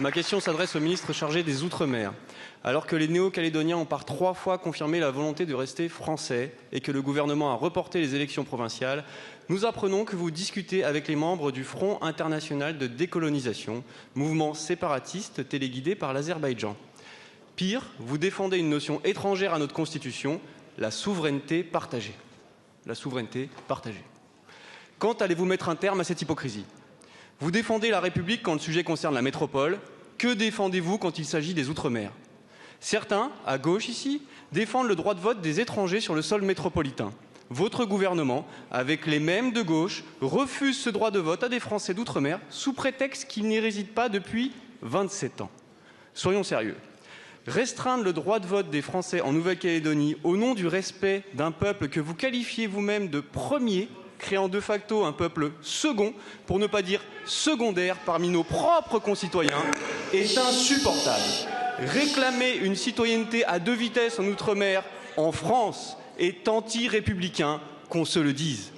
Ma question s'adresse au ministre chargé des Outre-mer. Alors que les Néo-Calédoniens ont par 3 fois confirmé la volonté de rester français et que le gouvernement a reporté les élections provinciales, nous apprenons que vous discutez avec les membres du Front international de décolonisation, mouvement séparatiste téléguidé par l'Azerbaïdjan. Pire, vous défendez une notion étrangère à notre Constitution, la souveraineté partagée. La souveraineté partagée. Quand allez-vous mettre un terme à cette hypocrisie ? Vous défendez la République quand le sujet concerne la métropole. Que défendez-vous quand il s'agit des Outre-mer ? Certains, à gauche ici, défendent le droit de vote des étrangers sur le sol métropolitain. Votre gouvernement, avec les mêmes de gauche, refuse ce droit de vote à des Français d'Outre-mer sous prétexte qu'ils n'y résident pas depuis 27 ans. Soyons sérieux. Restreindre le droit de vote des Français en Nouvelle-Calédonie au nom du respect d'un peuple que vous qualifiez vous-même de premier, créant de facto un peuple second, pour ne pas dire secondaire, parmi nos propres concitoyens, est insupportable. Réclamer une citoyenneté à 2 vitesses en Outre-mer, en France, est anti-républicain, qu'on se le dise.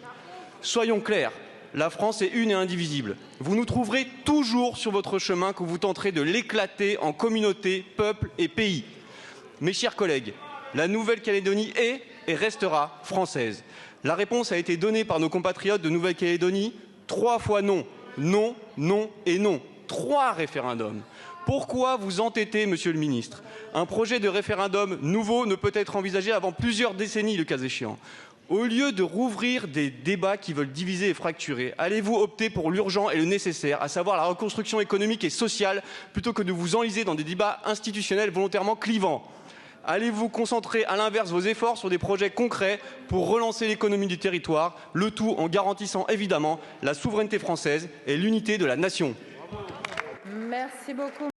Soyons clairs, la France est une et indivisible. Vous nous trouverez toujours sur votre chemin quand vous tenterez de l'éclater en communautés, peuples et pays. Mes chers collègues, la Nouvelle-Calédonie est et restera française. La réponse a été donnée par nos compatriotes de Nouvelle-Calédonie 3 fois non. Non, non et non. 3 référendums. Pourquoi vous entêtez, monsieur le ministre ? Un projet de référendum nouveau ne peut être envisagé avant plusieurs décennies, le cas échéant. Au lieu de rouvrir des débats qui veulent diviser et fracturer, allez-vous opter pour l'urgent et le nécessaire, à savoir la reconstruction économique et sociale, plutôt que de vous enliser dans des débats institutionnels volontairement clivants ? Allez-vous concentrer à l'inverse vos efforts sur des projets concrets pour relancer l'économie du territoire, le tout en garantissant évidemment la souveraineté française et l'unité de la nation ? Merci beaucoup.